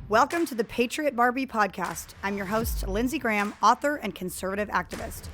Welcome to the Patriot Barbie Podcast. I'm your host, Lindsey Graham, author and conservative activist.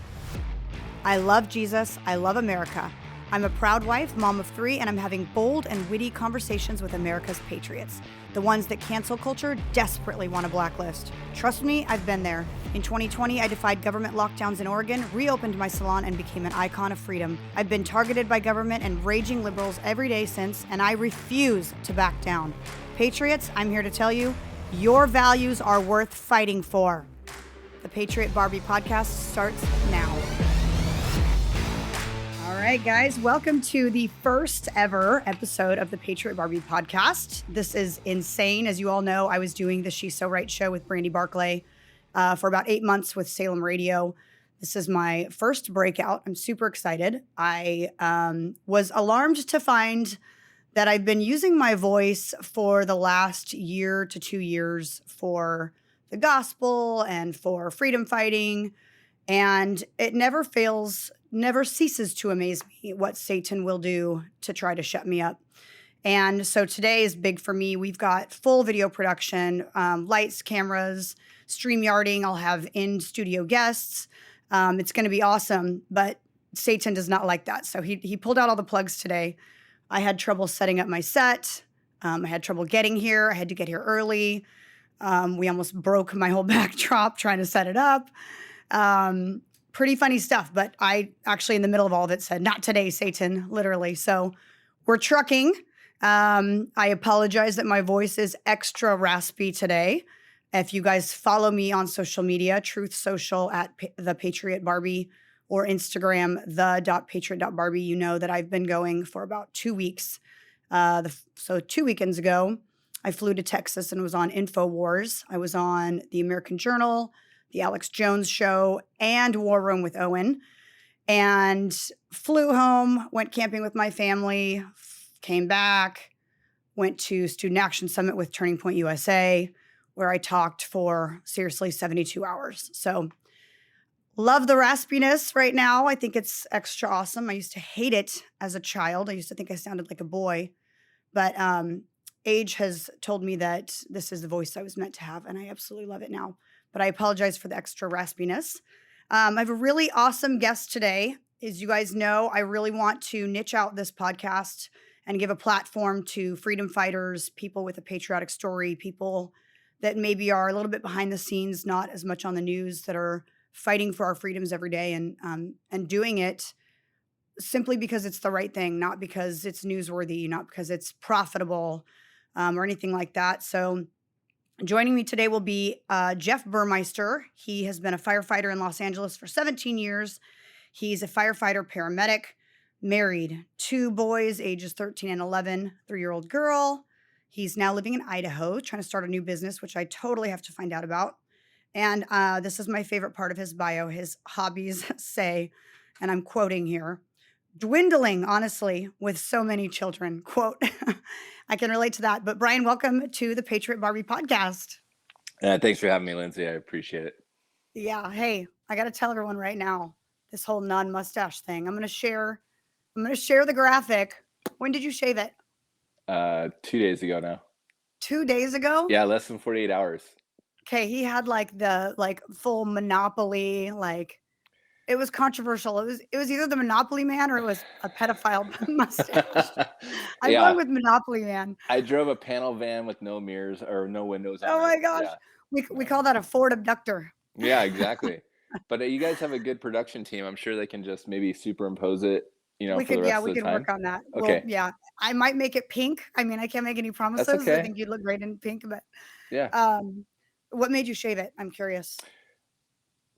I love Jesus. I love America. I'm a proud wife, mom of 3, and I'm having bold and witty conversations with America's patriots, the ones that cancel culture desperately want to blacklist. Trust me, I've been there. In 2020, I defied government lockdowns in Oregon, reopened my salon, and became an icon of freedom. I've been targeted by government and raging liberals every day since, and I refuse to back down. Patriots, I'm here to tell you, your values are worth fighting for. The Patriot Barbie Podcast starts now. All right, guys, welcome to the first ever episode of the Patriot Barbie Podcast. This is insane. As you all know, I was doing the She's So Right show with Brandy Barclay for about 8 months with Salem Radio. This is my first breakout. I'm super excited. I was alarmed to find that I've been using my voice for the last year to 2 years for the gospel and for freedom fighting. And it never ceases to amaze me what Satan will do to try to shut me up. And so today is big for me. We've got full video production, lights, cameras, StreamYarding. I'll have in-studio guests. It's going to be awesome, but Satan does not like that. So he pulled out all the plugs today. I had trouble setting up my set. I had trouble getting here. I had to get here early. We almost broke my whole backdrop trying to set it up. Pretty funny stuff, but I actually in the middle of all of it said, "Not today, Satan," literally. So we're trucking. I apologize that my voice is extra raspy today. If you guys follow me on social media, Truth Social at the Patriot Barbie, or Instagram, the.patriot.barbie, you know that I've been going for about 2 weeks. So 2 weekends ago, I flew to Texas and was on InfoWars. I was on the American Journal, the Alex Jones Show, and War Room with Owen. And flew home, went camping with my family, came back, went to Student Action Summit with Turning Point USA, where I talked for seriously 72 hours. So love the raspiness right now. I think it's extra awesome. I used to hate it as a child. I used to think I sounded like a boy. But age has told me that this is the voice I was meant to have, and I absolutely love it now. But I apologize for the extra raspiness. I have a really awesome guest today. As you guys know, I really want to niche out this podcast and give a platform to freedom fighters, people with a patriotic story, people that maybe are a little bit behind the scenes, not as much on the news, that are fighting for our freedoms every day and doing it simply because it's the right thing, not because it's newsworthy, not because it's profitable or anything like that. So joining me today will be Jeff Burmeister. He has been a firefighter in Los Angeles for 17 years. He's a firefighter paramedic, married, 2 boys, ages 13 and 11, 3-year-old girl. He's now living in Idaho, trying to start a new business, which I totally have to find out about. And this is my favorite part of his bio. His hobbies say, and I'm quoting here, "dwindling, honestly, with so many children." Quote. I can relate to that. But Brian, welcome to the Patriot Barbie Podcast. Thanks for having me, Lindsay. I appreciate it. Yeah. Hey, I got to tell everyone right now, this whole non-mustache thing. I'm going to share the graphic. When did you shave it? 2 days ago now. 2 days ago? Yeah, less than 48 hours. Okay, he had the full Monopoly, it was controversial. It was either the Monopoly Man or it was a pedophile mustache. I'm going with Monopoly Man. I drove a panel van with no mirrors or no windows on it. Oh my gosh. Yeah. We call that a Ford abductor. Yeah, exactly. But you guys have a good production team. I'm sure they can just maybe superimpose it, for the rest of the time. We could work on that. Okay. Well, yeah. I might make it pink. I mean, I can't make any promises. That's okay. I think you'd look great in pink, but yeah. What made you shave it? I'm curious.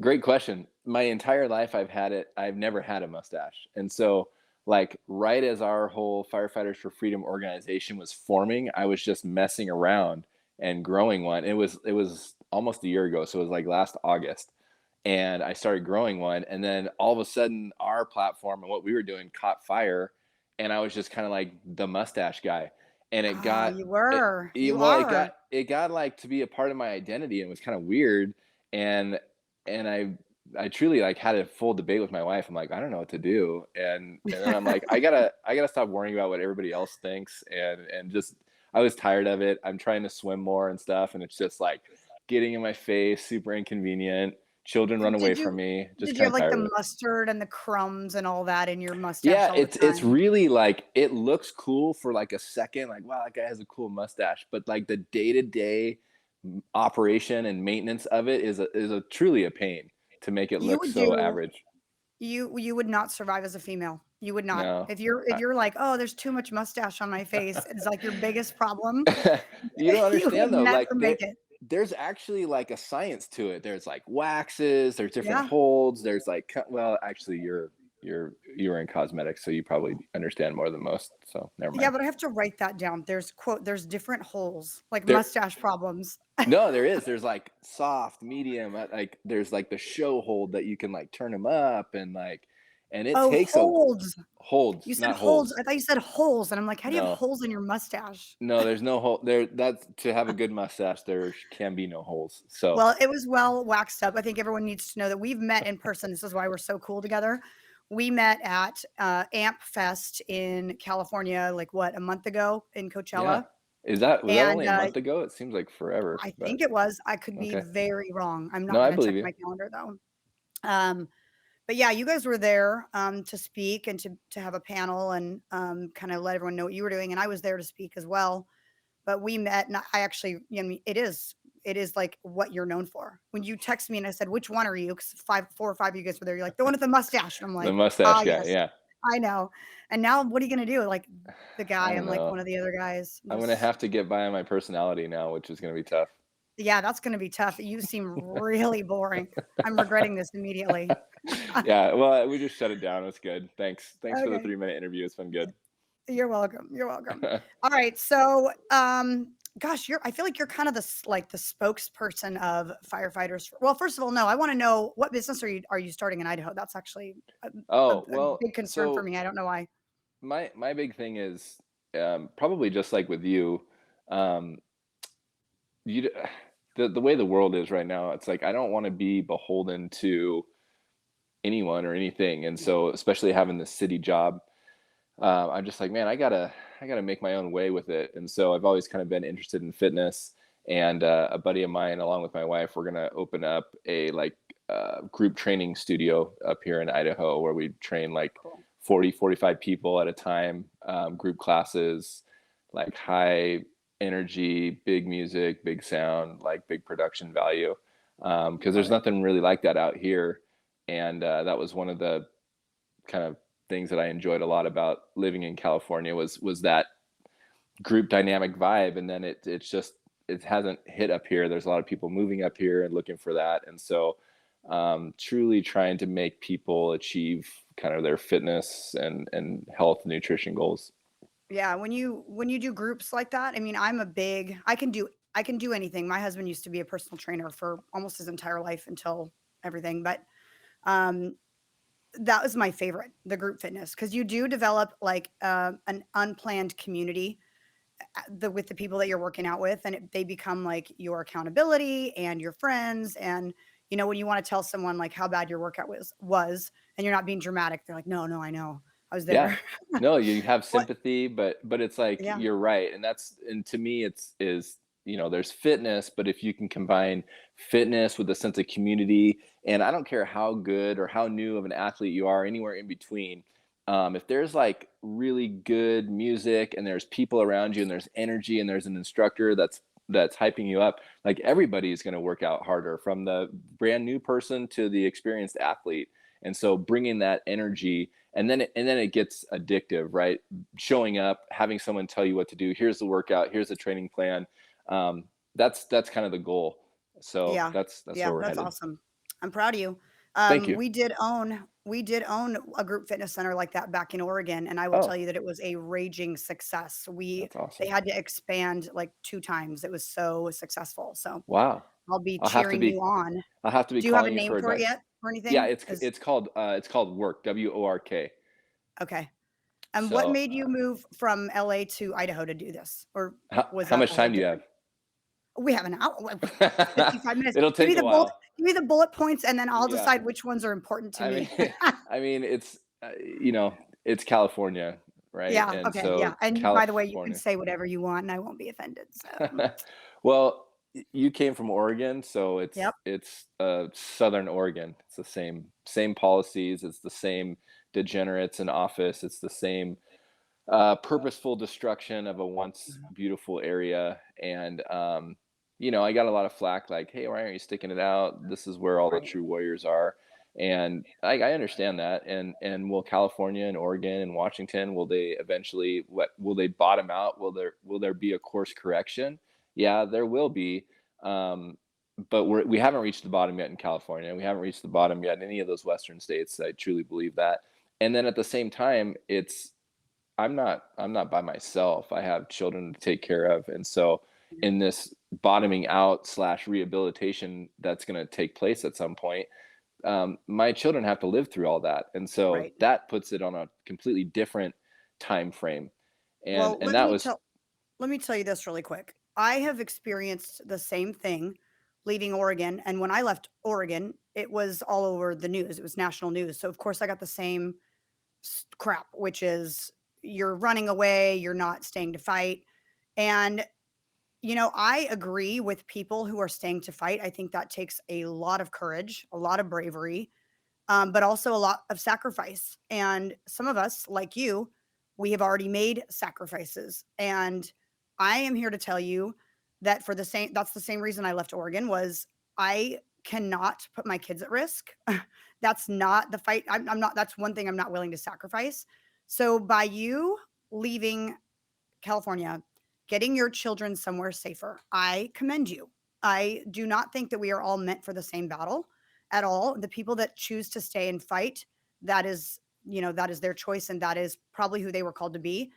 Great question. My entire life I've never had a mustache. And so right as our whole Firefighters for Freedom organization was forming, I was just messing around and growing one. It was almost a year ago. So it was last August. And I started growing one. And then all of a sudden our platform and what we were doing caught fire. And I was just kind of like the mustache guy. And it got, you were. It got to be a part of my identity, and it was kind of weird. And I truly had a full debate with my wife. I'm like, I don't know what to do. And then I'm like, I gotta stop worrying about what everybody else thinks. And just, I was tired of it. I'm trying to swim more and stuff, and it's just like getting in my face, super inconvenient. Children run away Did from you me. Just did you kind have of like tired the of it. mustard and the crumbs and all that in your mustache Yeah, all the it's time? really like it looks cool for like a second, like wow, that guy has a cool mustache. But like the day-to-day operation and maintenance of it is a truly a pain to make it You look would so do average. you would not survive as a female. You would not. No. If you're like, "Oh, there's too much mustache on my face," it's like your biggest problem. You don't You would understand though, never like make it. there's actually like a science to it. There's like waxes, there's different Yeah. holds, there's like well, actually you're in cosmetics, so you probably understand more than most. So never Yeah, mind. but I have to write that down. There's different holes, like There mustache problems. no, there is. There's like soft, medium, like there's like the show hold that you can like turn them up and like and it Oh, takes a holds. holds, You said not holds. holes. I thought you said holes, and I'm like, "How do you have No. holes in your mustache?" No, there's no hole there. That's to have a good mustache, there can be no holes. So Well, it was well waxed up. I think everyone needs to know that we've met in person. This is why we're so cool together. We met at AMP Fest in California, like what, a month ago in yeah. Coachella. Was that And only a month ago? It seems like forever, I but think it was. I could be okay. very wrong. I'm No, not I going to believe check you. my calendar though. Um, but yeah, you guys were there to speak and to have a panel and kind of let everyone know what you were doing. And I was there to speak as well. But we met, and I actually, it is like what you're known for. When you text me and I said, "Which one are you?" Because 4 or 5 of you guys were there. You're like the one with the mustache, and I'm The like, "Ah, mustache guy, yes, yeah. I know." And now, what are you gonna do? Like the I guy, don't I'm like know. one of the other guys. I'm gonna Just have to get by on my personality now, which is gonna be tough. yeah, that's gonna be tough. You seem really boring. I'm regretting this immediately. Yeah, well, we just shut it down. It's good. Thanks for the Okay. 3-minute interview. It's been good. You're welcome. You're welcome. All right. So, gosh, I feel like you're kind of like the spokesperson of firefighters. Well, first of all, no, I want to know what business are you starting in Idaho? That's actually Oh, a well, big concern for so me. I don't know why. my big thing is probably just like with you, um, you d- the way the world is right now, it's like I don't want to be beholden to anyone or anything, and so especially having this city job, I'm just like, man, I gotta make my own way with it, and so I've always kind of been interested in fitness. And a buddy of mine, along with my wife, we're gonna open up a like group training studio up here in Idaho where we train like Cool. 40, 45 people at a time, group classes, like high energy, big music, big sound, like big production value. Because Love there's it. nothing really like that out here. And that was one of the kind of things that I enjoyed a lot about living in California was that group dynamic vibe. And then it's just it hasn't hit up here. There's a lot of people moving up here and looking for that. And so truly trying to make people achieve kind of their fitness and health and nutrition goals. Yeah. When you do groups like that, I mean, I can do anything. My husband used to be a personal trainer for almost his entire life until everything, but um, that was my favorite, the group fitness, because you do develop like an unplanned community with the people that you're working out with, and they become like your accountability and your friends. And when you want to tell someone like how bad your workout was, and you're not being dramatic, they're like, no, no, I know, I was Yeah. there. No, you have What? sympathy, but it's like Yeah, you're right. And to me it's is there's fitness, but if you can combine fitness with a sense of community, and I don't care how good or how new of an athlete you are, anywhere in between, if there's like really good music and there's people around you and there's energy and there's an instructor that's hyping you up, like everybody is going to work out harder, from the brand new person to the experienced athlete. And so bringing that energy, and then it gets addictive, right? Showing up, having someone tell you what to do. Here's the workout. Here's the training plan. Um, that's kind of the goal. So yeah, that's yeah. where we're That's headed. awesome. I'm proud of you. Thank you. We did own a group fitness center like that back in Oregon, and I will tell Oh, you that it was a raging success. that's They awesome. had to expand like 2 times. It was so successful. So Wow. I'll be I'll have to cheering you be on. I'll have to be Do you have a calling you name for for it advice. yet or Yeah, anything? Is it's called Work, WORK. okay. And what So made you move from LA to Idaho to do this? Or was how that much a whole time do you different? have? We have an hour, 55 minutes. It'll Give me take a the bullet, while. give me the bullet points, and then I'll Yeah. decide which ones are important to I mean, me. I mean, it's it's California. right? Yeah. And Okay. Yeah. so And by the way, you can California. say whatever you want, and I won't be offended. So, Well, you came from Oregon, so yep. it's Southern Oregon. It's the same policies. It's the same degenerates in office. It's the same purposeful destruction of a once Mhm. beautiful area. And I got a lot of flack, like, "Hey, why aren't you sticking it out? This is where all the Right. true warriors are." And I understand that. And will California and Oregon and Washington, will they eventually, what will they bottom out? Will there be a course correction? Yeah, there will be. But we haven't reached the bottom yet in California. We haven't reached the bottom yet in any of those Western states. I truly believe that. And then at the same time, I'm not by myself. I have children to take care of. And so in this bottoming out slash rehabilitation that's going to take place at some point, my children have to live through all that. And so Right. that puts it on a completely different time frame. And Well, and that was let me tell you this really quick. I have experienced the same thing leaving Oregon, and when I left Oregon, it was all over the news. It was national news. So of course I got the same crap, which is you're running away, you're not staying to fight. And I agree with people who are staying to fight. I think that takes a lot of courage, a lot of bravery, but also a lot of sacrifice. And some of us, like you, we have already made sacrifices. And I am here to tell you that that's the same reason I left Oregon was I cannot put my kids at risk. That's not the fight. I'm not, that's one thing I'm not willing to sacrifice. So by you leaving California, getting your children somewhere safer. I commend you. I do not think that we are all meant for the same battle at all. The people that choose to stay and fight, that is, that is their choice and that is probably who they were called to be.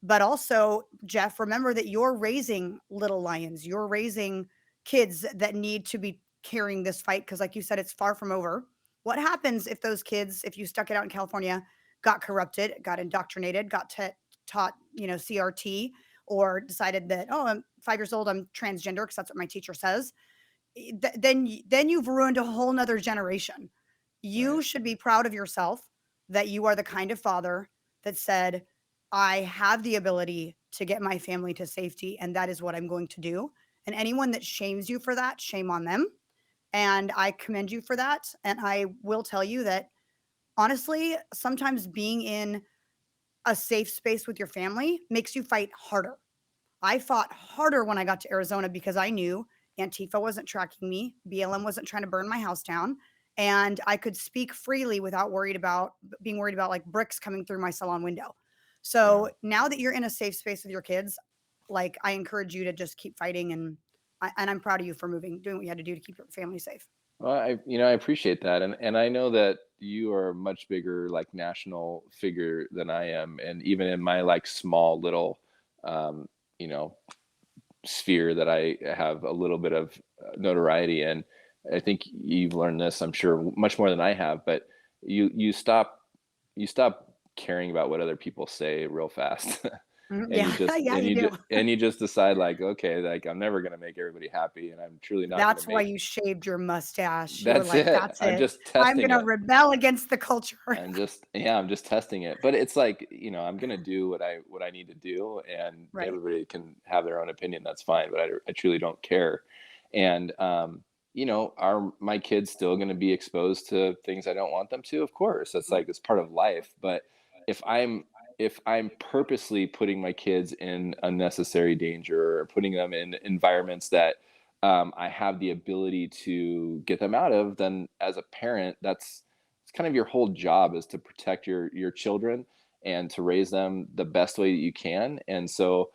But also, Jeff, remember that you're raising little lions. You're raising kids that need to be carrying this fight because, like you said, it's far from over. What happens if those kids, if you stuck it out in California, got corrupted, got indoctrinated, got taught, CRT, or decided that, oh, I'm 5 years old, I'm transgender because that's what my teacher says? Then you've ruined a whole nother generation. right. You should be proud of yourself that you are the kind of father that said, I have the ability to get my family to safety, and that is what I'm going to do. And anyone that shames you for that, shame on them. And I commend you for that. And I will tell you that honestly, sometimes being in a safe space with your family makes you fight harder. I fought harder when I got to Arizona because I knew Antifa wasn't tracking me, BLM wasn't trying to burn my house down, and I could speak freely without being worried about like bricks coming through my salon window. Yeah. So now that you're in a safe space with your kids, like I encourage you to just keep fighting, and I'm proud of you for doing what you had to do to keep your family safe. Well, I appreciate that, and I know that you are a much bigger, like, national figure than I am, and even in my, like, small little, um, you know, sphere that I have a little bit of notoriety in. I think you've learned this, I'm sure, much more than I have, but you stop caring about what other people say real fast. Mhm. And Yeah, yeah, you do. you just decide, like, okay, like, I'm never going to make everybody happy, and I'm truly not going to That's why make. you shaved your mustache. You were That's like, it. "That's I'm it. just I'm testing gonna it. rebel against the culture." I'm just testing it. But it's like, I'm gonna do what I need to do, and Right. everybody can have their own opinion. That's fine, but I truly don't care. And are my kids still gonna be exposed to things I don't want them to? Of course, that's like it's part of life. But if I'm if I'm purposely putting my kids in unnecessary danger or putting them in environments that I have the ability to get them out of, then as a parent, that's it's kind of your whole job is to protect your children and to raise them the best way that you can. And so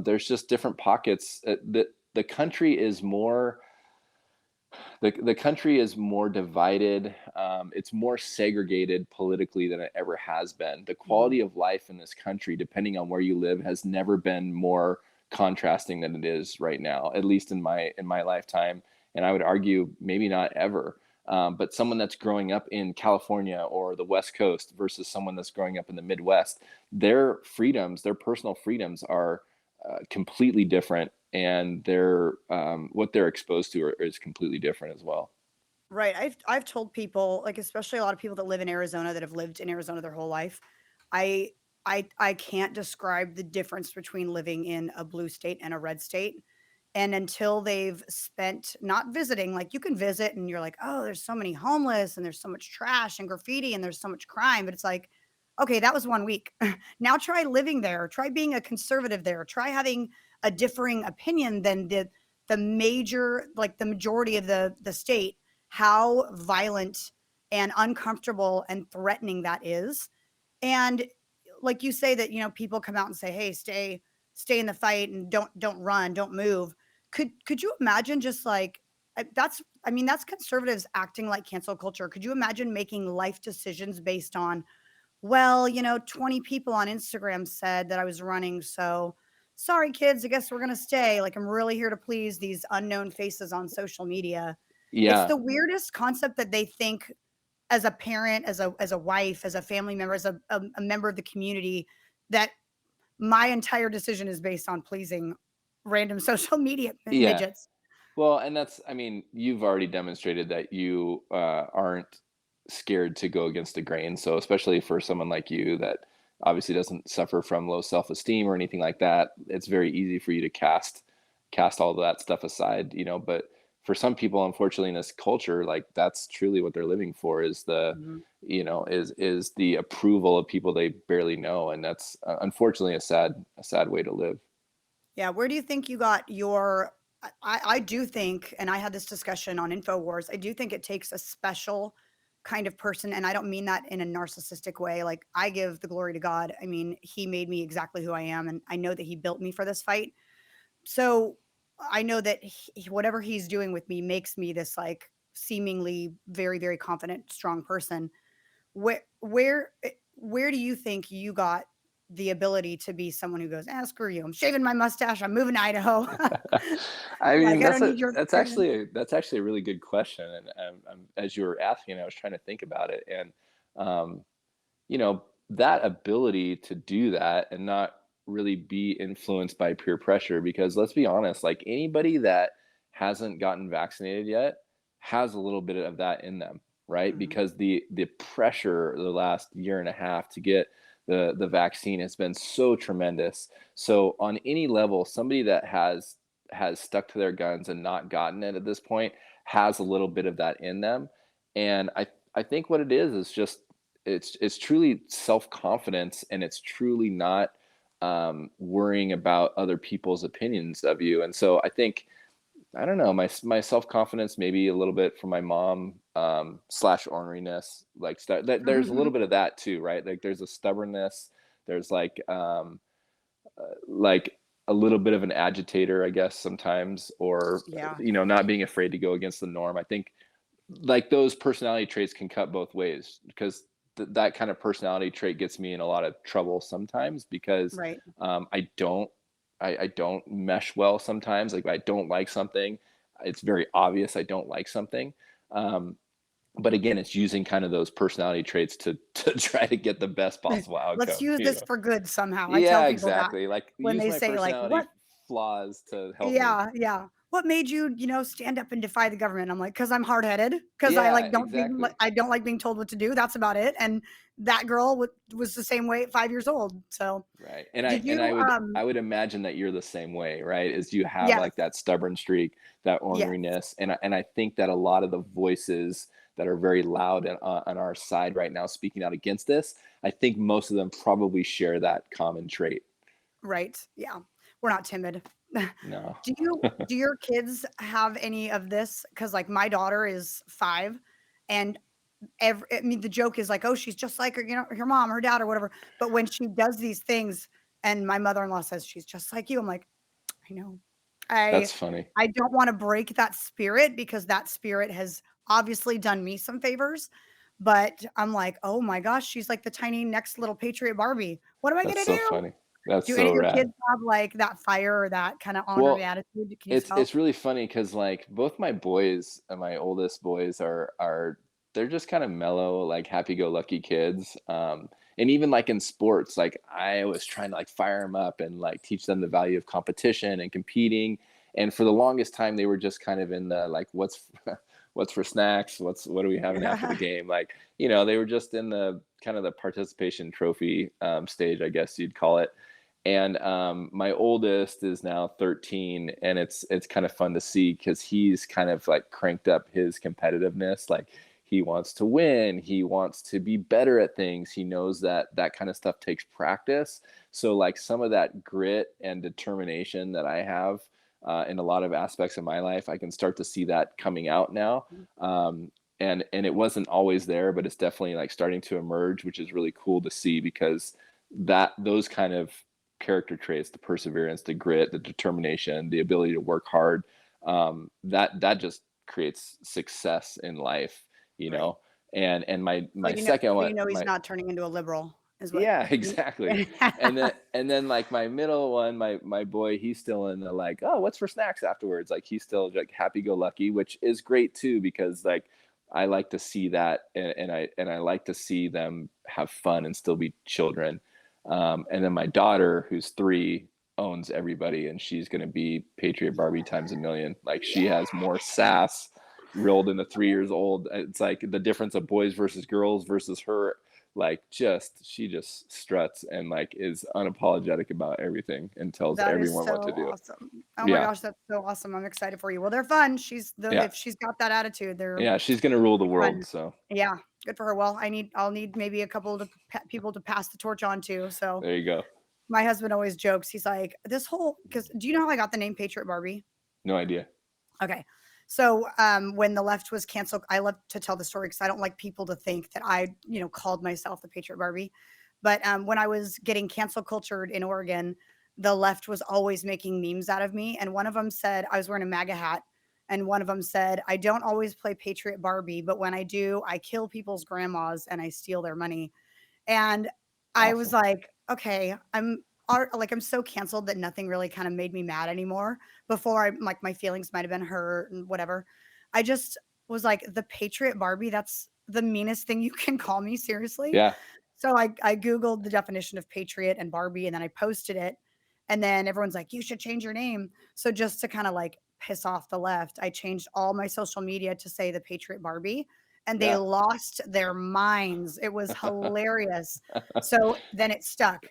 there's just different pockets. The country is more the country is more divided. It's more segregated politically than it ever has been. The Mhm. quality of life in this country, depending on where you live, has never been more contrasting than it is right now. At least in my lifetime, and I would argue maybe not ever. But someone that's growing up in California or the West Coast versus someone that's growing up in the Midwest, their freedoms, their personal freedoms, are completely different, and their what they're exposed to is completely different as well. Right. I've told people, like especially a lot of people that live in Arizona that have lived in Arizona their whole life. I I can't describe the difference between living in a blue state and a red state. And until they've spent not visiting, like you can visit and you're like, oh, there's so many homeless and there's so much trash and graffiti and there's so much crime. But it's like, okay, that was 1 week. Now try living there, try being a conservative there, try having a differing opinion than the majority of the state, how violent and uncomfortable and threatening that is. And like you say that, people come out and say, hey, stay in the fight and don't run, don't move. Could you imagine just like that's conservatives acting like cancel culture. Could you imagine making life decisions based on, well, 20 people on Instagram said that I was running, so sorry kids, I guess we're going to stay. Like I'm really here to please these unknown faces on social media. It's Yeah. the weirdest concept that they think as a parent, as a wife, as a family member, as a member of the community, that my entire decision is based on pleasing random social media Yeah. midgets. Well, and I mean, you've already demonstrated that you aren't scared to go against the grain. So, especially for someone like you that obviously doesn't suffer from low self-esteem or anything like that, it's very easy for you to cast all of that stuff aside, But for some people, unfortunately, in this culture, like that's truly what they're living for is Mhm. is the approval of people they barely know, and that's unfortunately a sad way to live. Yeah, where do you think you got your I do think, and I had this discussion on InfoWars, I do think it takes a special kind of person, and I don't mean that in a narcissistic way. Like I give the glory to God. I mean, he made me exactly who I am, and I know that he built me for this fight. So I know that whatever he's doing with me makes me this like seemingly very, very confident, strong person. Where do you think you got the ability to be someone who goes, screw you, I'm shaving my mustache, I'm moving to Idaho. I Like mean, I don't need your that's opinion. actually a really good question, and as you were asking, I was trying to think about it, and um, that ability to do that and not really be influenced by peer pressure, because let's be honest, like anybody that hasn't gotten vaccinated yet has a little bit of that in them, right? Mhm. Because the pressure the last year and a half to get the vaccine has been so tremendous. So on any level, somebody that has stuck to their guns and not gotten it at this point has a little bit of that in them. And I think what it is just it's truly self-confidence, and it's truly not worrying about other people's opinions of you. And so I think, I don't know, my self-confidence maybe a little bit from my mom, slash orneriness, like there's a little bit of that too, right? Like there's a stubbornness, there's like a little bit of an agitator, I guess, sometimes, or Yeah. not being afraid to go against the norm. I think like those personality traits can cut both ways, because that kind of personality trait gets me in a lot of trouble sometimes, because Right. I don't mesh well sometimes. Like if I don't like something, it's very obvious I don't like something. Um, but again, it's using kind of those personality traits to try to get the best possible Let's outcome. use this for good somehow. I tell Yeah, people that exactly. Like when use they my say like, personality "What?" flaws to help me. Yeah, yeah. What made you, stand up and defy the government? I'm like, "'Cause I'm hard-headed, 'cause I Yeah, like exactly. I don't like being told what to do, that's about it." And that girl was the same way at 5 years old. So, Right. And I did and you, I would I would imagine that you're the same way, right? Is you have yes, like that stubborn streak, that yes, orneriness, and I think that a lot of the voices that are very loud and on our side right now speaking out against this, I think most of them probably share that common trait. right, yeah. We're not timid. No. Do your kids have any of this? Because like, my daughter is 5, and I mean, the joke is like, "Oh, she's just like her, her mom, her dad, or whatever." But when she does these things, and my mother-in-law says she's just like you, I'm like, I know. I That's funny. I don't want to break that spirit because that spirit has obviously done me some favors. But I'm like, oh my gosh, she's like the tiny next little Patriot Barbie. What am I That's gonna so do? funny. That's Do any so of your rad. kids have like that fire or that kind of ornery Well, attitude? Can you it's tell? it's really funny because like both my boys and my oldest boys are they're just kind of mellow, like happy-go-lucky kids. And even like in sports, like I was trying to like fire them up and like teach them the value of competition and competing. And for the longest time, they were just kind of in the like, what's what's for snacks? What are we having after the game? Like, they were just in the kind of the participation trophy stage, I guess you'd call it. And my oldest is now 13, and it's kind of fun to see because he's kind of like cranked up his competitiveness. Like he wants to win, he wants to be better at things. He knows that kind of stuff takes practice. So like some of that grit and determination that I have in a lot of aspects of my life, I can start to see that coming out now. And it wasn't always there, but it's definitely like starting to emerge, which is really cool to see because those kind of character traits, the perseverance, the grit, the determination, the ability to work hard, that just creates success in life, you know. And my second one, he's not turning into a liberal as well. Yeah, exactly. and then like my middle one, my boy, he's still in the like, oh, what's for snacks afterwards? Like he's still like happy-go-lucky, which is great too, because like I like to see that, and I like to see them have fun and still be children. And then my daughter, who's 3, owns everybody, and she's going to be Patriot Barbie times a million. Like she has more sass rolled into 3 years old. It's like the difference of boys versus girls versus her. Like she just struts and like is unapologetic about everything and tells everyone what to do. Awesome. Oh my gosh, that's so awesome. I'm excited for you. Well, they're fun. If she's got that attitude, she's going to rule the world. Fun. So yeah, good for her. Well, I'll need maybe a couple of people to pass the torch on to. So there you go. My husband always jokes. He's like, because do you know how I got the name Patriot Barbie? No idea. Okay. So when the left was canceled, I love to tell the story because I don't like people to think that I, called myself the Patriot Barbie. But when I was getting cancel cultured in Oregon, the left was always making memes out of me. And one of them said, I was wearing a MAGA hat. And one of them said, I don't always play Patriot Barbie, but when I do, I kill people's grandmas and I steal their money. And awesome. I was like, okay, I'm so canceled that nothing really kind of made me mad anymore. Before my feelings might've been hurt and whatever. I just was like, the Patriot Barbie, that's the meanest thing you can call me, seriously. Yeah. So I Googled the definition of Patriot and Barbie, and then I posted it. And then everyone's like, you should change your name. So just to kind of like piss off the left, I changed all my social media to say the Patriot Barbie. And they lost their minds. It was hilarious. So then it stuck.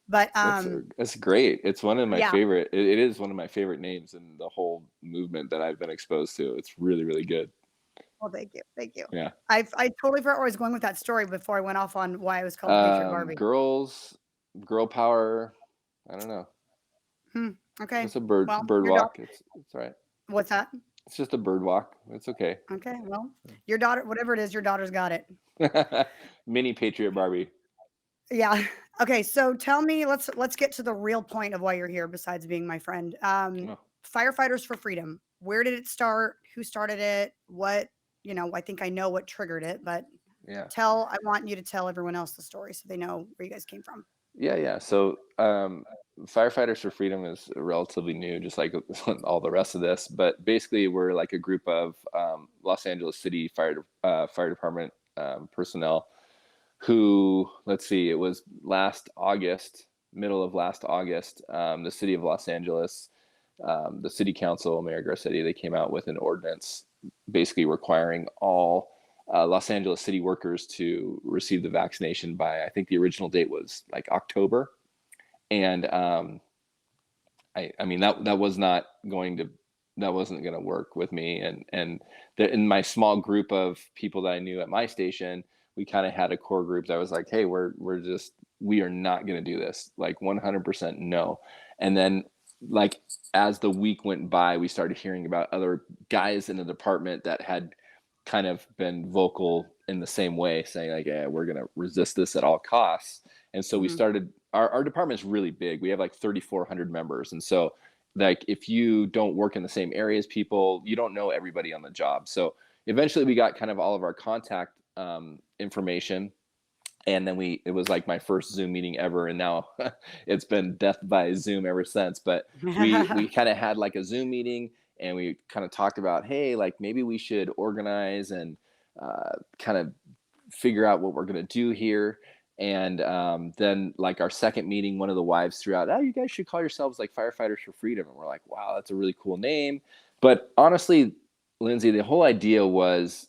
But that's great. It's one of my favorite. It is one of my favorite names in the whole movement that I've been exposed to. It's really, really good. Well, thank you. Yeah. I totally forgot where I was going with that story before I went off on why I was called Patriot Barbie. Girl power. I don't know. Okay. It's a bird walk. It's all right. What's that? It's just a bird walk. It's okay. Okay. Well, your daughter, whatever it is, your daughter's got it. Mini Patriot Barbie. Yeah. Okay. So tell me, let's get to the real point of why you're here besides being my friend. Firefighters for Freedom. Where did it start? Who started it? What, I think I know what triggered it, but I want you to tell everyone else the story so they know where you guys came from. Yeah. So, Firefighters for Freedom is relatively new, just like all the rest of this. But basically, we're like a group of Los Angeles City Fire Department personnel who, let's see, it was middle of last August, the city of Los Angeles, the city council, Mayor Garcetti, they came out with an ordinance basically requiring all Los Angeles city workers to receive the vaccination by, I think the original date was like October. And I mean, that wasn't going to work with me. And in my small group of people that I knew at my station, we kind of had a core group that was like, hey, we are not going to do this. Like 100% no. And then like, as the week went by, we started hearing about other guys in the department that had kind of been vocal in the same way, saying like, yeah, we're going to resist this at all costs. And so we started, our department is really big. We have like 3,400 members. And so like, if you don't work in the same area as people, you don't know everybody on the job. So eventually we got kind of all of our contact information. And then it was like my first Zoom meeting ever. And now it's been death by Zoom ever since. But we kind of had like a Zoom meeting and we kind of talked about, hey, like maybe we should organize and kind of figure out what we're going to do here. And then like our second meeting, one of the wives threw out, oh, you guys should call yourselves like Firefighters for Freedom. And we're like, wow, that's a really cool name. But honestly, Lindsay, the whole idea was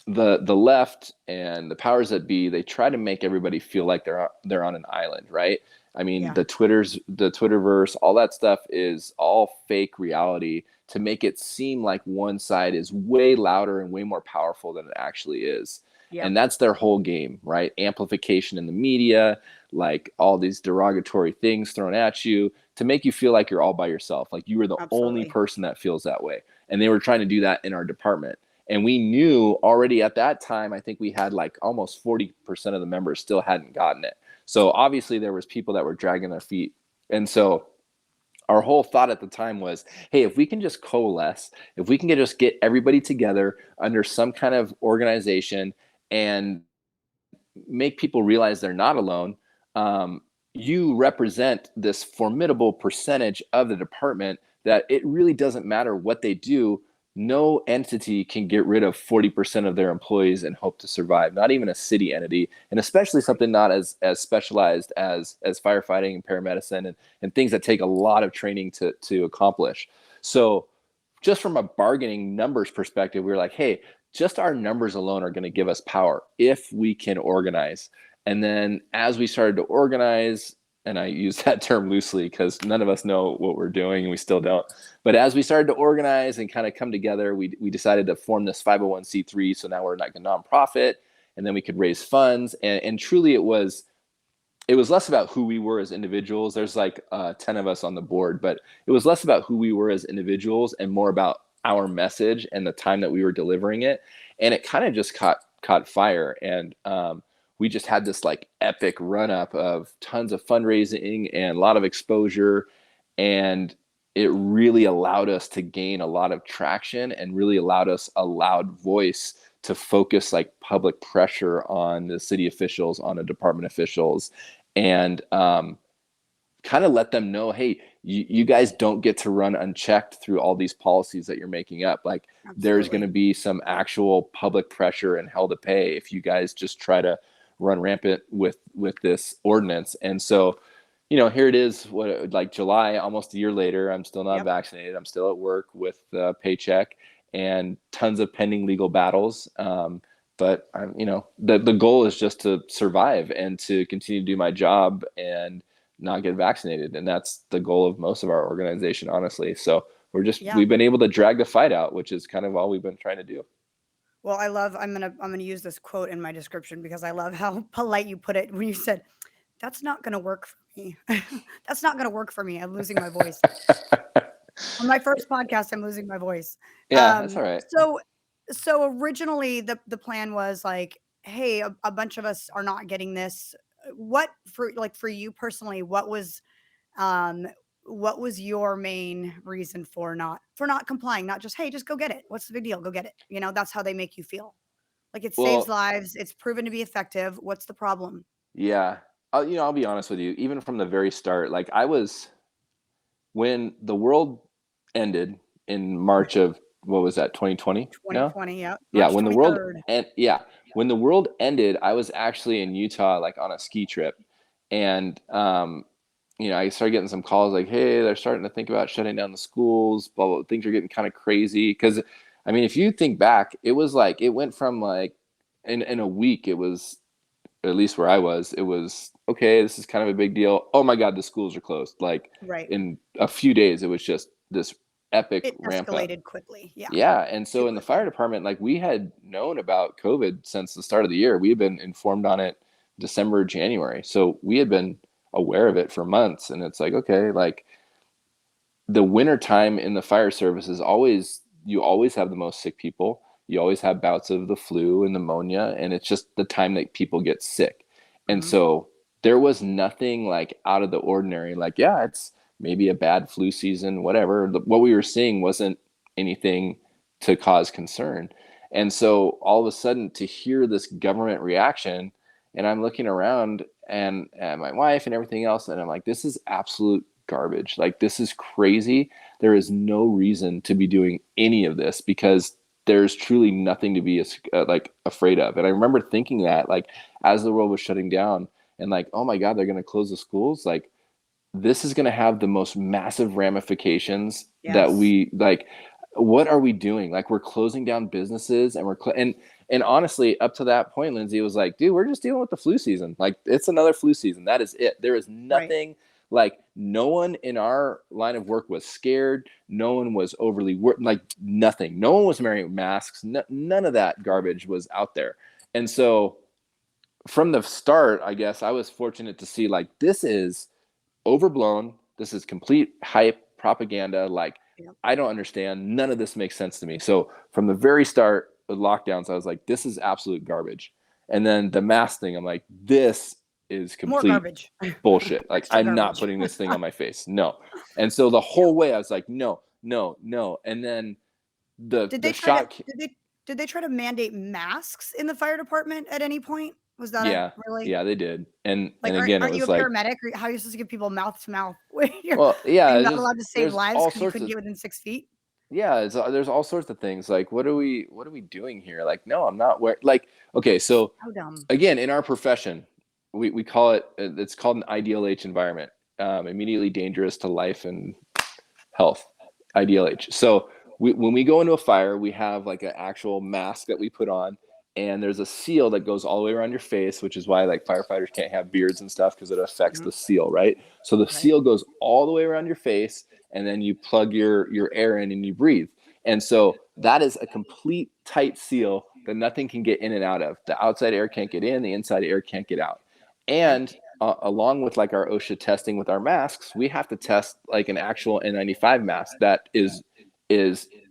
the left and the powers that be, they try to make everybody feel like they're on an island, right? I mean, Yeah. the Twitterverse, all that stuff is all fake reality to make it seem like one side is way louder and way more powerful than it actually is. Yeah. And that's their whole game, right? Amplification in the media, like all these derogatory things thrown at you to make you feel like you're all by yourself, like you were the only Absolutely. person that feels that way. And they were trying to do that in our department. And we knew already at that time, I think we had like almost 40% of the members still hadn't gotten it. So obviously there was people that were dragging their feet. And so our whole thought at the time was, hey, if we can just coalesce, if we can just get everybody together under some kind of organization and make people realize they're not alone, you represent this formidable percentage of the department that it really doesn't matter what they do. No entity can get rid of 40% of their employees and hope to survive, not even a city entity, and especially something not as specialized as firefighting and paramedicine and things that take a lot of training to accomplish. So just from a bargaining numbers perspective, we were like, hey, just our numbers alone are going to give us power if we can organize. And then as we started to organize, and I use that term loosely because none of us know what we're doing and we still don't. But as we started to organize and kind of come together, we decided to form this 501c3. So now we're like a nonprofit, and then we could raise funds. And truly it was less about who we were as individuals. There's like 10 of us on the board, but it was less about who we were as individuals and more about our message and the time that we were delivering it. And it kind of just caught fire. And we just had this like epic run up of tons of fundraising and a lot of exposure. And it really allowed us to gain a lot of traction and really allowed us a loud voice to focus like public pressure on the city officials, on the department officials, and kind of let them know, hey, you guys don't get to run unchecked through all these policies that you're making up. Like there's going to be some actual public pressure and hell to pay if you guys just try to run rampant with this ordinance. And so, here it is, like July, almost a year later, I'm still not vaccinated. I'm still at work with a paycheck and tons of pending legal battles. But I'm, the goal is just to survive and to continue to do my job and not get vaccinated. And that's the goal of most of our organization, honestly. So we've been able to drag the fight out, which is kind of all we've been trying to do. Well, I'm gonna use this quote in my description because I love how polite you put it when you said, "That's not gonna work for me." That's not gonna work for me. I'm losing my voice. On my first podcast, I'm losing my voice. Yeah, that's all right. So originally the plan was like, hey, a bunch of us are not getting this. What for you personally, what was your main reason for not complying? Not just, hey, just go get it. What's the big deal? Go get it. That's how they make you feel. Like it saves lives. It's proven to be effective. What's the problem? Yeah. I'll be honest with you. Even from the very start, like when the world ended in March of, what was that, 2020? 2020, yeah. Yeah, March when 23rd. When the world ended, I was actually in Utah, like on a ski trip. And I started getting some calls like, hey, they're starting to think about shutting down the schools, blah, blah, things are getting kind of crazy. Because, I mean, if you think back, it was like, it went from like, in a week, it was, at least where I was, it was, okay, this is kind of a big deal. Oh my God, the schools are closed. Like in a few days, it was just this epic ramp up. It escalated quickly. Yeah. Yeah. And so in the fire department, like we had known about COVID since the start of the year. We had been informed on it December, January. So we had been aware of it for months. And it's like, okay, like the winter time in the fire service is you always have the most sick people. You always have bouts of the flu and pneumonia, and it's just the time that people get sick. And so there was nothing like out of the ordinary. Like, yeah, it's maybe a bad flu season, whatever. What we were seeing wasn't anything to cause concern. And so all of a sudden to hear this government reaction, and I'm looking around and my wife and everything else, and I'm like, this is absolute garbage. Like, this is crazy. There is no reason to be doing any of this because there's truly nothing to be like afraid of. And I remember thinking that, like, as the world was shutting down and like, oh my God, they're going to close the schools. Like, this is going to have the most massive ramifications that we like. What are we doing? Like, we're closing down businesses and And honestly, up to that point, Lindsay, it was like, dude, we're just dealing with the flu season. Like, it's another flu season. That is it. There is nothing. Like, no one in our line of work was scared. No one was overly like nothing. No one was wearing masks. None of that garbage was out there. And so from the start, I guess I was fortunate to see, like, this is overblown. This is complete hype propaganda. Like, I don't understand. None of this makes sense to me. So from the very start of lockdowns, I was like, this is absolute garbage. And then the mask thing, I'm like, this is complete garbage. Bullshit. Like, I'm not putting this thing on my face. No. And so the whole way I was like, no. And then did they try to mandate masks in the fire department at any point? Was that really? Yeah, they did. And like, and again, aren't it was you a like, paramedic? Or how are you supposed to give people mouth to mouth? You're well, yeah, not allowed to save lives because you couldn't get within 6 feet. Yeah, there's all sorts of things. Like, what are we doing here? Like, no, I'm not wearing. Like, okay, so again, in our profession, we call it. It's called an IDLH environment, immediately dangerous to life and health, IDLH. So when we go into a fire, we have like an actual mask that we put on, and there's a seal that goes all the way around your face, which is why like firefighters can't have beards and stuff, because it affects the seal, right? So the seal goes all the way around your face, and then you plug your air in and you breathe. And so that is a complete tight seal that nothing can get in and out of. The outside air can't get in, the inside air can't get out. And along with like our OSHA testing with our masks, we have to test like an actual N95 mask that is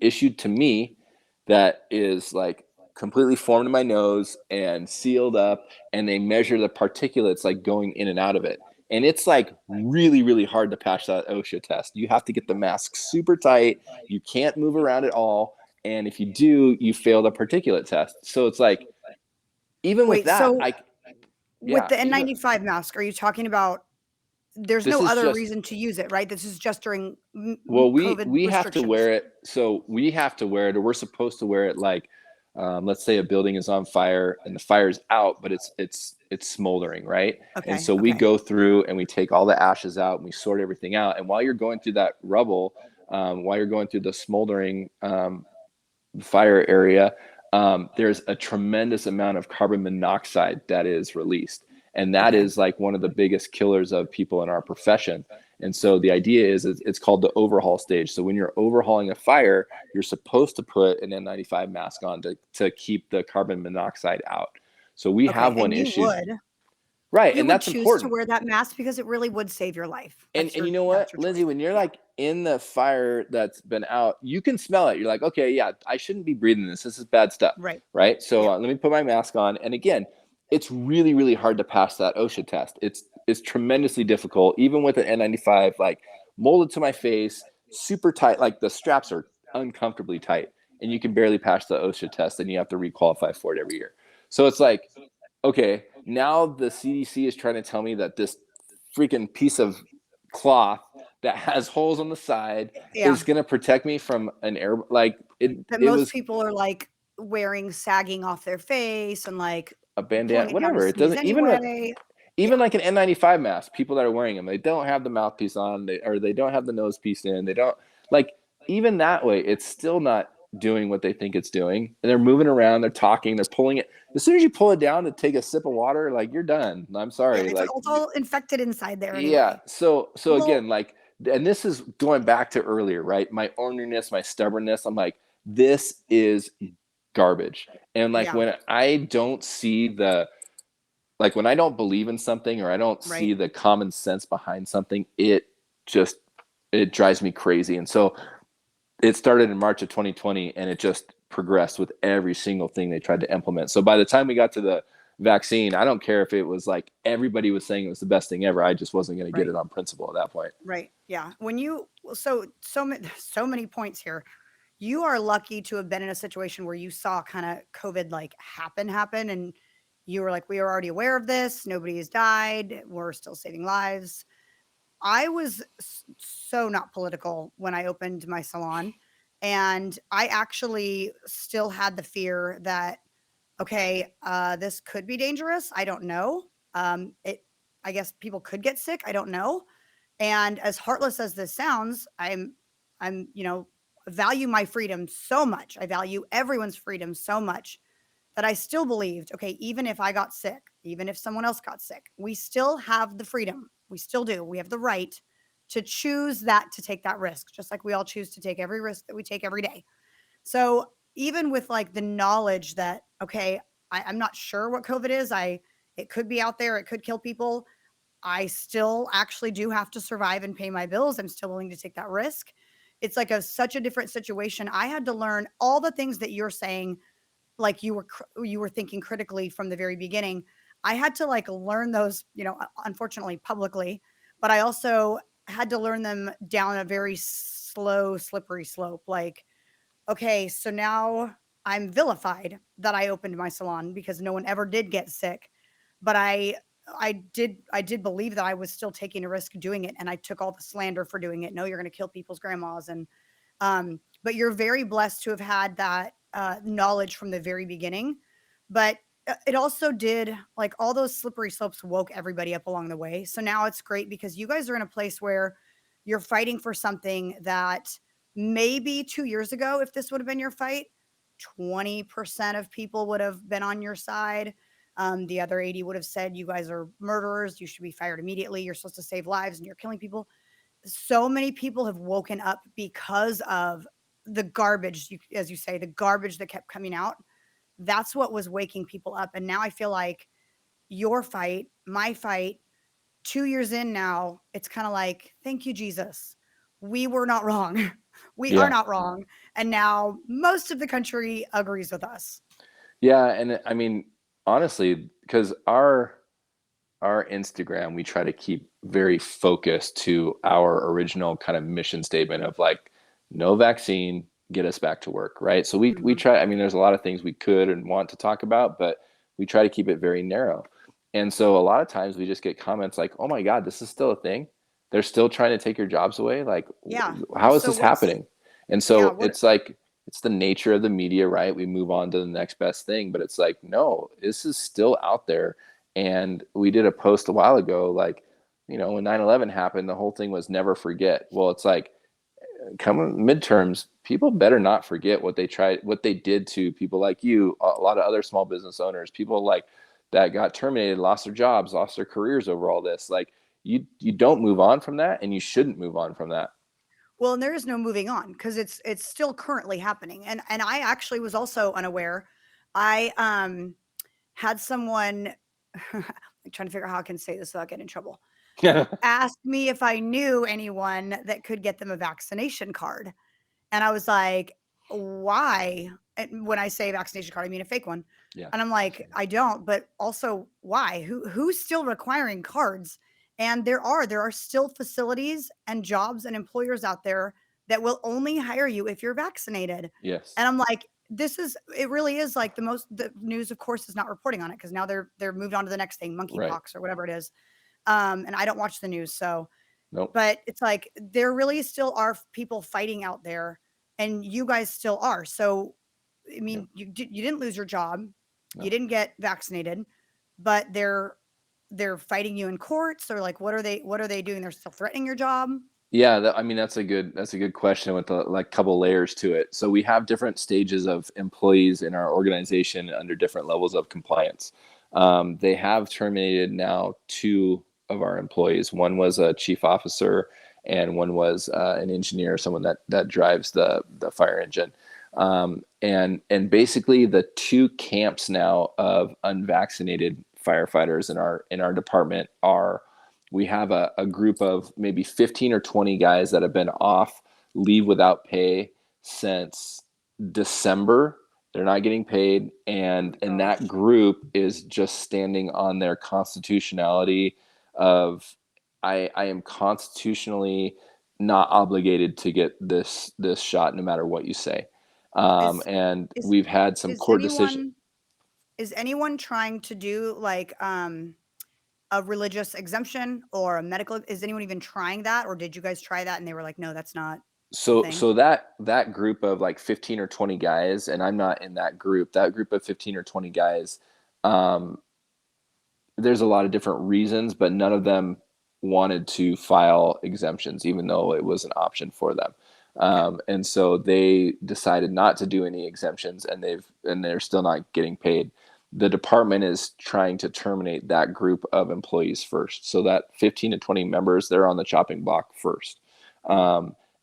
issued to me, that is like completely formed in my nose and sealed up, and they measure the particulates like going in and out of it. And it's like really, really hard to pass that OSHA test. You have to get the mask super tight. You can't move around at all. And if you do, you fail the particulate test. So it's like, even with that, with the N95 mask, are you talking about, there's no other reason to use it, right? This is just during COVID we have to wear it. So we have to wear it, or we're supposed to wear it like, let's say a building is on fire and the fire's out, but it's smoldering, right? And so we go through and we take all the ashes out and we sort everything out. And while you're going through that rubble, while you're going through the smoldering fire area, there's a tremendous amount of carbon monoxide that is released. And that is like one of the biggest killers of people in our profession. And so the idea is it's called the overhaul stage. So when you're overhauling a fire, you're supposed to put an N95 mask on to keep the carbon monoxide out. So we have one issued. Right. And that's important. You would choose to wear that mask because it really would save your life. And you know what, Lindsay, when you're like in the fire that's been out, you can smell it. You're like, okay, yeah, I shouldn't be breathing this. This is bad stuff. Right. So let me put my mask on. And again, it's really, really hard to pass that OSHA test. It's tremendously difficult, even with an N95, like molded to my face, super tight. Like the straps are uncomfortably tight, and you can barely pass the OSHA test, and you have to requalify for it every year. So it's like, okay, now the CDC is trying to tell me that this freaking piece of cloth that has holes on the side is going to protect me from an air, like most people are like wearing sagging off their face and like a bandana, whatever. It doesn't even like an N95 mask. People that are wearing them, they don't have the mouthpiece on, they don't have the nose piece in. They don't, like, even that way, it's still not doing what they think it's doing. And they're moving around, they're talking, they're pulling it. As soon as you pull it down to take a sip of water, like, you're done. I'm sorry. It's all infected inside there. Anyway. Yeah. So again, like, and this is going back to earlier, right? My orneriness, my stubbornness. I'm like, this is garbage. And like when I don't see when I don't believe in something, or I don't see the common sense behind something, it drives me crazy. And so it started in March of 2020, and it just progressed with every single thing they tried to implement. So by the time we got to the vaccine, I don't care if it was like everybody was saying it was the best thing ever. I just wasn't going to get it on principle at that point. Right. Yeah. When you, so many points here. You are lucky to have been in a situation where you saw kind of COVID like happen, and you were like, we are already aware of this. Nobody has died. We're still saving lives. I was so not political when I opened my salon, and I actually still had the fear that, okay, this could be dangerous. I don't know. I guess people could get sick. I don't know. And as heartless as this sounds, I'm, value my freedom so much. I value everyone's freedom so much that I still believed, okay, even if I got sick, even if someone else got sick, we still have the freedom. We still do. We have the right to choose that, to take that risk, just like we all choose to take every risk that we take every day. So even with like the knowledge that, okay, I'm not sure what COVID is. It could be out there, it could kill people. I still actually do have to survive and pay my bills. I'm still willing to take that risk. It's like such a different situation. I had to learn all the things that you're saying, like you were thinking critically from the very beginning. I had to like learn those, unfortunately publicly, but I also had to learn them down a very slow, slippery slope. Like, okay, so now I'm vilified that I opened my salon because no one ever did get sick. But I did believe that I was still taking a risk doing it, and I took all the slander for doing it. No, you're going to kill people's grandmas, and but you're very blessed to have had that knowledge from the very beginning. But it also did, like, all those slippery slopes woke everybody up along the way. So now it's great because you guys are in a place where you're fighting for something that maybe 2 years ago, if this would have been your fight, 20% of people would have been on your side. The other 80 would have said, you guys are murderers. You should be fired immediately. You're supposed to save lives and you're killing people. So many people have woken up because of the garbage, as you say, the garbage that kept coming out. That's what was waking people up. And now I feel like your fight, my fight, 2 years in now, it's kind of like, thank you, Jesus. We were not wrong. We are Yeah. not wrong. And now most of the country agrees with us. Yeah. And I mean, honestly, because our Instagram, we try to keep very focused to our original kind of mission statement of like, no vaccine, get us back to work, right? So we Mhm. try, I mean, there's a lot of things we could and want to talk about, but we try to keep it very narrow. And so a lot of times we just get comments like, oh my God, this is still a thing. They're still trying to take your jobs away. Like, Yeah. how is So this happening? And yeah, so it's like, it's the nature of the media, right? We move on to the next best thing, but it's like, no, this is still out there. And we did a post a while ago, like, when 9/11 happened, the whole thing was never forget. Well, it's like, coming midterms, people better not forget what they did to people like you, a lot of other small business owners, people like that got terminated, lost their jobs, lost their careers over all this. Like, you don't move on from that, and you shouldn't move on from that. well, and there is no moving on because it's still currently happening. And I actually was also unaware. I had someone I'm trying to figure out how I can say this without getting in trouble. Asked me if I knew anyone that could get them a vaccination card. And I was like, why? And when I say vaccination card, I mean a fake one. Yeah. And I'm like, I don't, but also why? Who's still requiring cards? And there are still facilities and jobs and employers out there that will only hire you if you're vaccinated. Yes. And I'm like, it really is like the news, of course, is not reporting on it because now they're moved on to the next thing, Right. monkeypox or whatever it is. And I don't watch the news, so Nope. but it's like there really still are people fighting out there, and you guys still are. So, I mean, you didn't lose your job, No. you didn't get vaccinated, but they're fighting you in courts, or like what are they doing? They're still threatening your job. Yeah, I mean, that's a good question with like couple layers to it. So we have different stages of employees in our organization under different levels of compliance. They have terminated now two of our employees. One was a chief officer, and one was an engineer, someone that drives the fire engine. And basically the two camps now of unvaccinated firefighters in our department are, we have a group of maybe 15 or 20 guys that have been off leave without pay since December. They're not getting paid. And that group is just standing on their constitutionality of, I am constitutionally not obligated to get this shot no matter what you say. Is And is we've had some is court decisions. anyone trying to do like a religious exemption or a medical? Is anyone even trying that, or did you guys try that and they were like, no, that's not a So thing? so that group of like 15 or 20 guys, and I'm not in that group. That group of 15 or 20 guys, um, there's a lot of different reasons, but none of them wanted to file exemptions, even though it was an option for them. And so they decided not to do any exemptions, and they're still not getting paid. The department is trying to terminate that group of employees first. So that 15 to 20 members, they're on the chopping block first.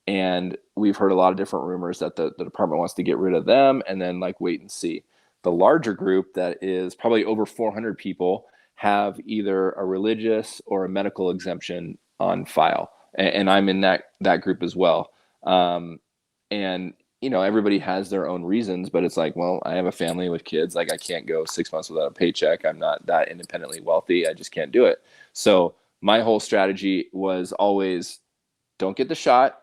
And we've heard a lot of different rumors that the department wants to get rid of them and then like wait and see. The larger group that is probably over 400 people have either a religious or a medical exemption on file. And I'm in that group as well. And everybody has their own reasons, but it's like, well, I have a family with kids. Like I can't go 6 months without a paycheck. I'm not that independently wealthy. I just can't do it. So my whole strategy was always don't get the shot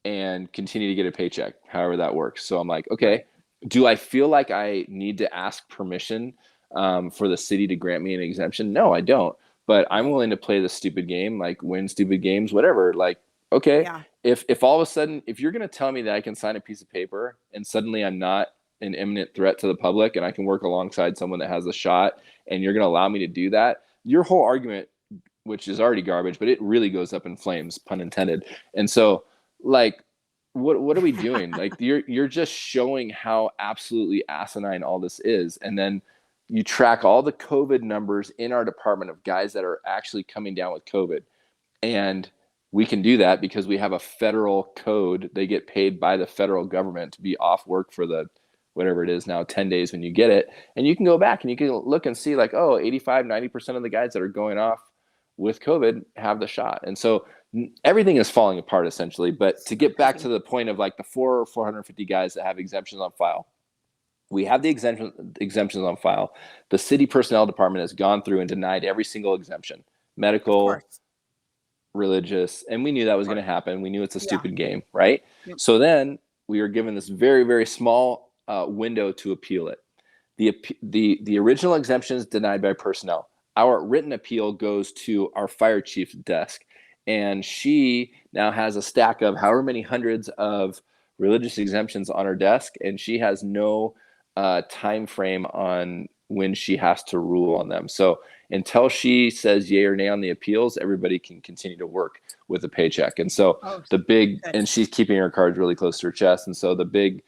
and continue to get a paycheck, however that works. So I'm like, okay, do I feel like I need to ask permission for the city to grant me an exemption? No, I don't. But I'm willing to play the stupid game, like win stupid games, whatever. Like, okay, if all of a sudden, if you're going to tell me that I can sign a piece of paper and suddenly I'm not an imminent threat to the public and I can work alongside someone that has a shot and you're going to allow me to do that, your whole argument, which is already garbage, but it really goes up in flames, pun intended. And so like, what are we doing? Like you're just showing how absolutely asinine all this is. And then you track all the COVID numbers in our department of guys that are actually coming down with COVID. And we can do that because we have a federal code. They get paid by the federal government to be off work for the, whatever it is now, 10 days when you get it. And you can go back and you can look and see like, oh, 85, 90% of the guys that are going off with COVID have the shot. And so everything is falling apart essentially. But to get back to the point of like the 450 guys that have exemptions on file, we have the exemptions on file. The city personnel department has gone through and denied every single exemption, medical, religious, and we knew that was going to happen. We knew it's a stupid game, right? Yep. So then we were given this very, very small window to appeal it. The original exemptions denied by personnel. Our written appeal goes to our fire chief's desk, and she now has a stack of however many hundreds of religious exemptions on her desk, and she has no time frame on when she has to rule on them. So until she says yay or nay on the appeals, everybody can continue to work with a paycheck. And so and she's keeping her cards really close to her chest. And so the big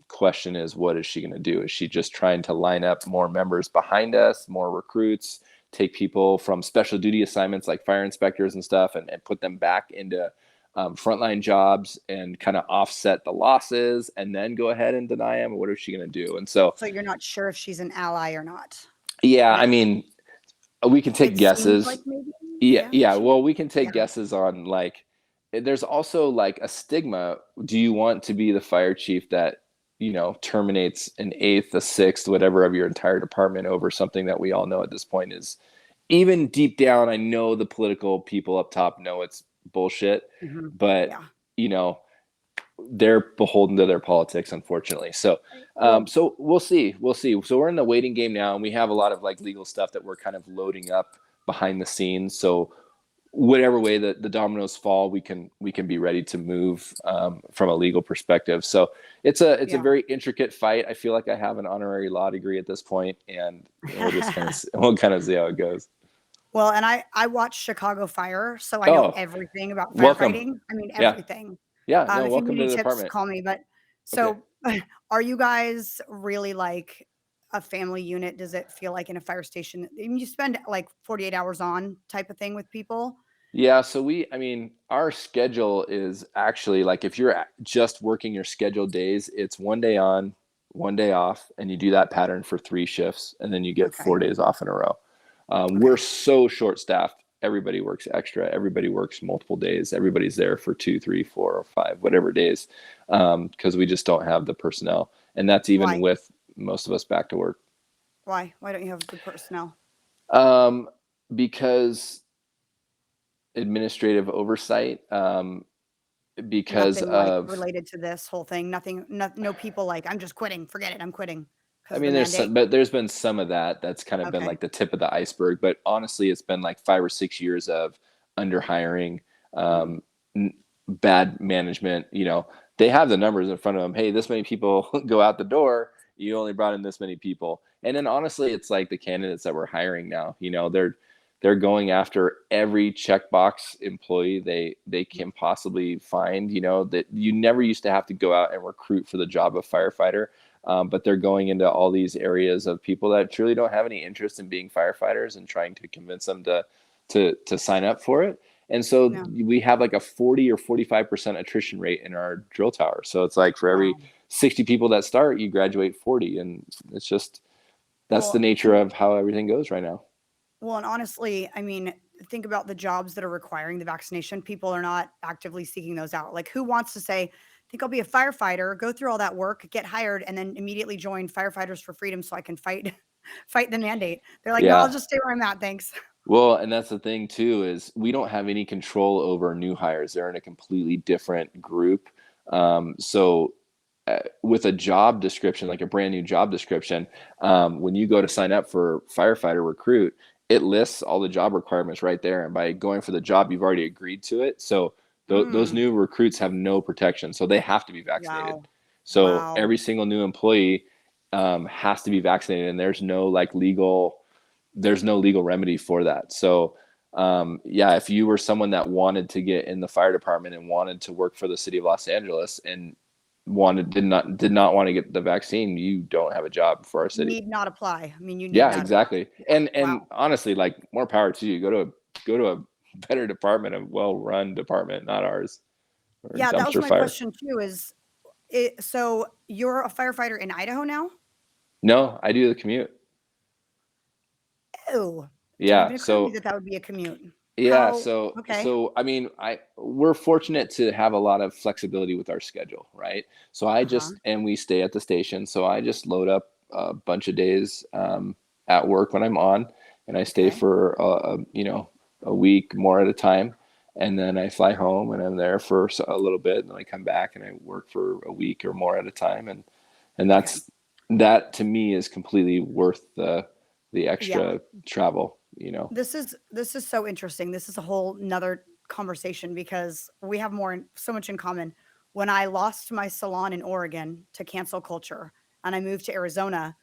question is, what is she going to do? Is she just trying to line up more members behind us, more recruits, take people from special duty assignments like fire inspectors and stuff and put them back into frontline jobs and kind of offset the losses and then go ahead and deny them? Or what is she going to do? And so you're not sure if she's an ally or not. Yeah. I mean, we can take guesses. Like maybe? Yeah. Well, we can take guesses on like, there's also like a stigma. Do you want to be the fire chief that, terminates an eighth, a sixth, whatever of your entire department over something that we all know at this point is, even deep down, I know the political people up top know it's bullshit, but they're beholden to their politics, unfortunately. So so we'll see. So we're in the waiting game now, and we have a lot of like legal stuff that we're kind of loading up behind the scenes. So whatever way that the dominoes fall, we can be ready to move from a legal perspective. So it's a very intricate fight. I feel like I have an honorary law degree at this point, and we'll just kind of see how it goes. Well, and I watched Chicago Fire, so I know everything about firefighting. I mean, everything. Yeah. If you need any tips, call me. But so are you guys really like a family unit? Does it feel like in a fire station you spend like 48 hours on type of thing with people? Yeah. So our schedule is actually like, if you're just working your scheduled days, it's 1 day on, 1 day off, and you do that pattern for 3 shifts, and then you get 4 days off in a row. We're so short staffed. Everybody works extra. Everybody works multiple days. Everybody's there for 2, 3, 4, or 5, whatever days, because we just don't have the personnel. And that's even with most of us back to work. Why? Why don't you have the personnel? Because administrative oversight. Because nothing, of related to this whole thing. Nothing. No people like, I'm just quitting. Forget it. I'm quitting. I mean, there's been some of that. That's kind of been like the tip of the iceberg. But honestly, it's been like 5 or 6 years of under hiring, bad management. They have the numbers in front of them. Hey, this many people go out the door. You only brought in this many people. And then honestly, it's like the candidates that we're hiring now. They're they're going after every checkbox employee they can possibly find. That you never used to have to go out and recruit for the job of firefighter. But they're going into all these areas of people that truly don't have any interest in being firefighters and trying to convince them to sign up for it. And so we have like a 40 or 45% attrition rate in our drill tower. So it's like for every 60 people that start, you graduate 40. And it's just, that's the nature of how everything goes right now. Well, and honestly, I mean, think about the jobs that are requiring the vaccination. People are not actively seeking those out. Like, who wants to say, I think I'll be a firefighter, go through all that work, get hired, and then immediately join Firefighters for Freedom so I can fight the mandate? They're like, no, I'll just stay where I'm at. Thanks. Well, and that's the thing too, is we don't have any control over new hires. They're in a completely different group. So with a job description, like a brand new job description, when you go to sign up for firefighter recruit, it lists all the job requirements right there. And by going for the job, you've already agreed to it. So those new recruits have no protection. So they have to be vaccinated. Wow. So every single new employee has to be vaccinated, and there's no legal remedy for that. So if you were someone that wanted to get in the fire department and wanted to work for the city of Los Angeles and did not want to get the vaccine, you don't have a job for our city. Need not apply. I mean, you need exactly. And honestly, like, more power to you. Go to a better department, a well-run department, not ours. Yeah, that was my question too. So you're a firefighter in Idaho now? No, I do the commute. Oh, yeah. So that would be a commute. Yeah. So I mean, we're fortunate to have a lot of flexibility with our schedule, right? So and we stay at the station. So I just load up a bunch of days at work when I'm on, and I stay for a week more at a time, and then I fly home and I'm there for a little bit, and then I come back and I work for a week or more at a time, and that to me is completely worth the extra travel. This is so interesting. This is a whole nother conversation because we have so much in common. When I lost my salon in Oregon to cancel culture and I moved to Arizona,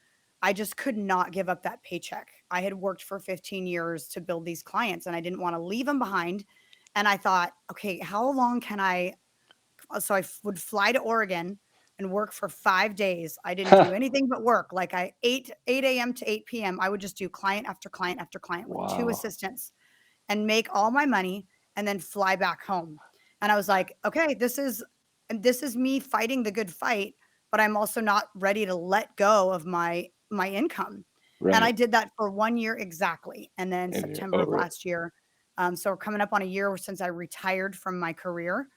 I just could not give up that paycheck. I had worked for 15 years to build these clients and I didn't want to leave them behind. And I thought, okay, how long can so I would fly to Oregon and work for 5 days. I didn't do anything but work. Like 8 a.m. to 8 p.m. I would just do client after client after client with 2 assistants and make all my money and then fly back home. And I was like, okay, this is me fighting the good fight, but I'm also not ready to let go of my income. Right. And I did that for 1 year exactly. And then September of last year. So we're coming up on a year since I retired from my career.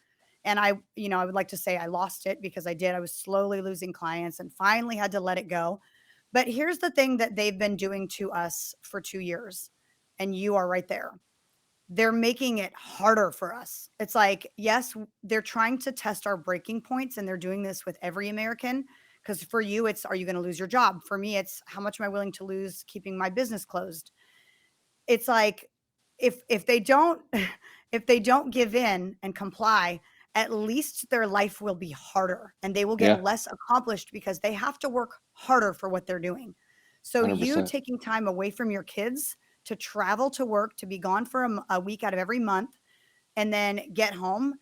And I would like to say I lost it because I did. I was slowly losing clients and finally had to let it go. But here's the thing that they've been doing to us for 2 years. And you are right there. They're making it harder for us. It's like, yes, they're trying to test our breaking points, and they're doing this with every American. Because for you, it's, are you going to lose your job? For me, it's how much am I willing to lose keeping my business closed? It's like, if they don't give in and comply, at least their life will be harder and they will get less accomplished because they have to work harder for what they're doing. So 100%. You taking time away from your kids to travel to work, to be gone for a week out of every month and then get home,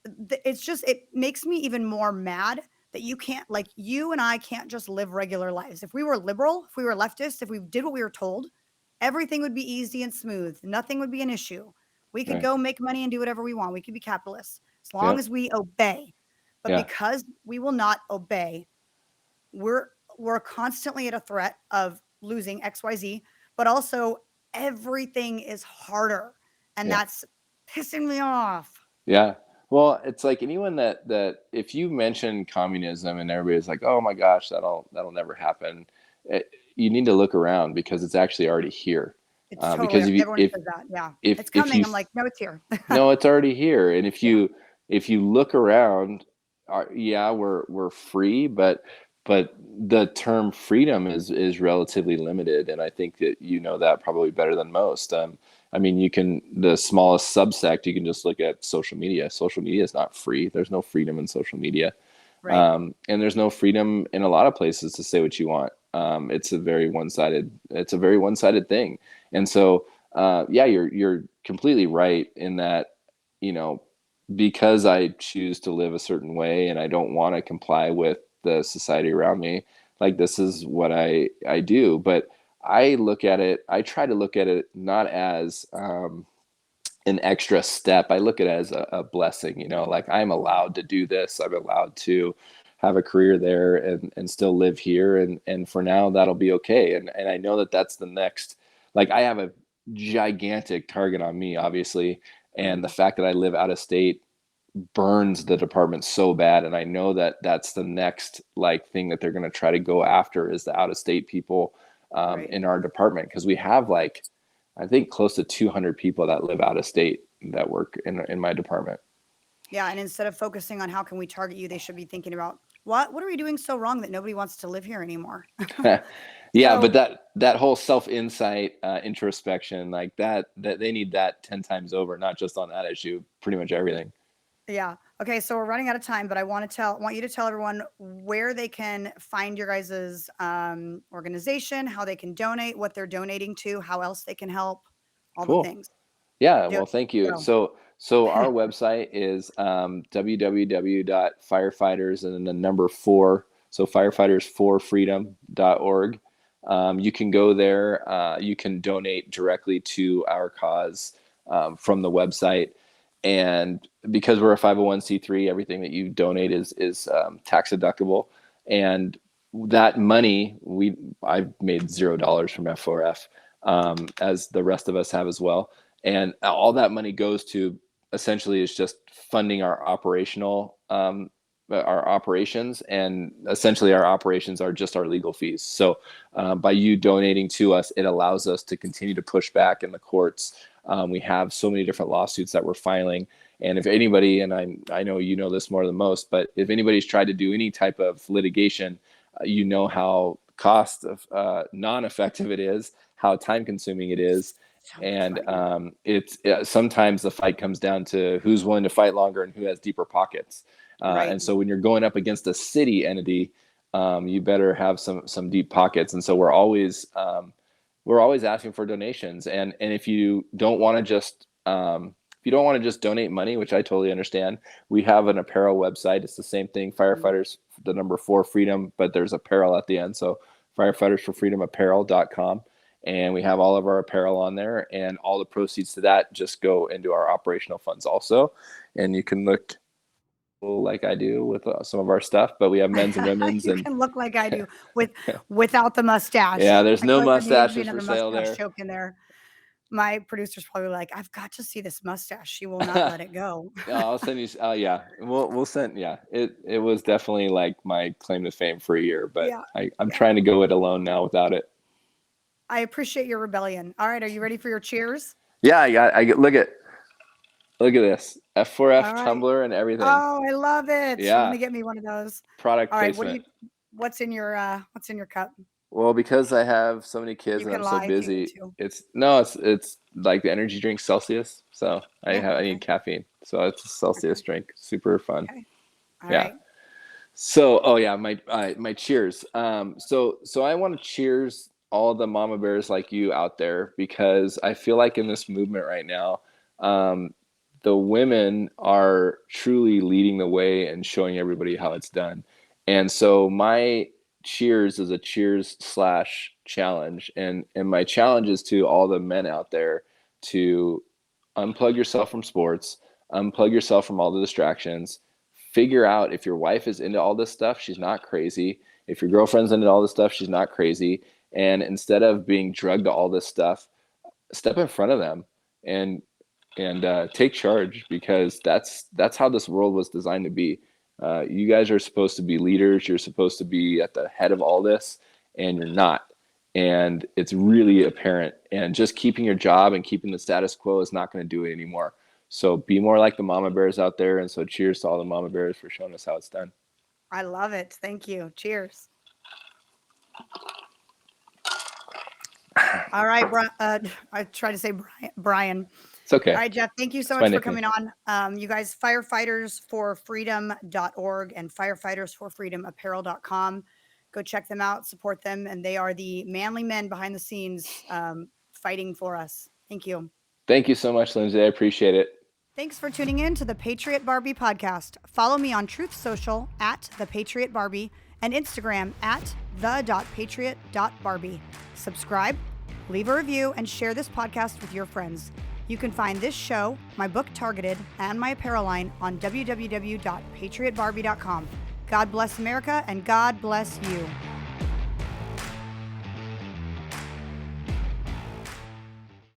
it makes me even more mad that you and I can't just live regular lives. If we were liberal, if we were leftist, if we did what we were told, everything would be easy and smooth. Nothing would be an issue. We could go make money and do whatever we want. We could be capitalists as long as we obey. But because we will not obey, we're constantly at a threat of losing XYZ, but also everything is harder. And that's pissing me off. Yeah. Well, it's like anyone that if you mention communism and everybody's like, oh my gosh, that'll never happen. You need to look around because it's actually already here. It's totally, because everyone says that. It's coming. I'm like, no, it's here. No, it's already here. And if you look around, we're free, but the term freedom is relatively limited. And I think that that probably better than most. I mean, the smallest subsect, you can just look at social media. Social media is not free. There's no freedom in social media. Right. And there's no freedom in a lot of places to say what you want. It's a very one-sided thing. And so Yeah, you're completely right in that, because I choose to live a certain way and I don't want to comply with the society around me, like this is what I do. But I try to look at it not as an extra step. I look at it as a blessing, like I'm allowed to do this. I'm allowed to have a career there and still live here. And for now that'll be okay. And I know that that's the next, like I have a gigantic target on me, obviously. And the fact that I live out of state burns the department so bad. And I know that that's the next like thing that they're going to try to go after is the out of state people Right. in our department. Cause we have like, I think close to 200 people that live out of state that work in my department. Yeah, and instead of focusing on how can we target you, they should be thinking about what are we doing so wrong that nobody wants to live here anymore. Yeah, but So that whole self insight, introspection, like that they need that 10 times over, not just on that issue, pretty much everything. yeah. Okay, so we're running out of time, but I want you to tell everyone where they can find your guys' organization, how they can donate, what they're donating to, how else they can help, all the Cool. things. Yeah, Do well, it. thank you. Go. So our website is www.firefighters and then the number 4, so firefightersforfreedom.org. You can go there. You can donate directly to our cause from the website. And because we're a 501c3, everything that you donate is tax deductible. And that money, I've made $0 from F4F, as the rest of us have as well. And all that money goes to essentially is just funding our operations, and essentially our operations are just our legal fees. So by you donating to us, it allows us to continue to push back in the courts. We have so many different lawsuits that we're filing. And if anybody, and I know you know this more than most, but if anybody's tried to do any type of litigation, you know how cost of non-effective it is, how time consuming it is. So much And money. it's sometimes the fight comes down to who's willing to fight longer and who has deeper pockets. Right. And so when you're going up against a city entity, you better have some deep pockets. And so we're always asking for donations. And if you don't want to just donate money, which I totally understand, we have an apparel website. It's the same thing, firefighters, the number 4 freedom, but there's apparel at the end. So firefightersforfreedomapparel.com. And we have all of our apparel on there, and all the proceeds to that just go into our operational funds also. And you can look like I do with some of our stuff, but we have men's and women's, You and can look like I do without the mustache. yeah, there's I feel no like there needs to be mustaches for another sale mustache there. joke in there. My producer's probably like, I've got to see this mustache. She will not let it go. I'll send you. Oh yeah, we'll send. Yeah, it was definitely like my claim to fame for a year, but Yeah. I'm Yeah. trying to go it alone now without it. I appreciate your rebellion. All right. Are you ready for your cheers? Yeah, look at this F4F All right. tumbler and everything. Oh, I love it. You're Yeah, gonna get me one of those. product All right. placement. What's in your cup? Well, because I have so many kids You and can I'm so lie if you need busy, to. it's like the energy drink Celsius. So Yeah. I Okay. need caffeine. So it's a Celsius Okay. drink. Super fun. Okay. All Yeah. right. So, oh yeah, my cheers. So I want to cheers all the mama bears like you out there, because I feel like in this movement right now, um, the women are truly leading the way and showing everybody how it's done. And so my cheers is a cheers slash challenge, and my challenge is to all the men out there to unplug yourself from sports, unplug yourself from all the distractions. Figure out if your wife is into all this stuff, she's not crazy. If your girlfriend's into all this stuff, she's not crazy. And instead of being drugged to all this stuff, step in front of them and take charge, because that's how this world was designed to be. You guys are supposed to be leaders. You're supposed to be at the head of all this, and you're not. And it's really apparent. And just keeping your job and keeping the status quo is not going to do it anymore. So be more like the mama bears out there. And so cheers to all the mama bears for showing us how it's done. I love it. Thank you. Cheers. All right, I tried to say Brian. It's okay. All right, Jeff, thank you so It's my much for nickname. coming on. You guys, firefightersforfreedom.org and firefightersforfreedomapparel.com. Go check them out, support them, and they are the manly men behind the scenes fighting for us. Thank you. Thank you so much, Lindsay. I appreciate it. Thanks for tuning in to the Patriot Barbie Podcast. Follow me on Truth Social at the Patriot Barbie and Instagram at the.patriot.barbie. Subscribe, leave a review, and share this podcast with your friends. You can find this show, my book Targeted, and my apparel line on www.patriotbarbie.com. God bless America and God bless you.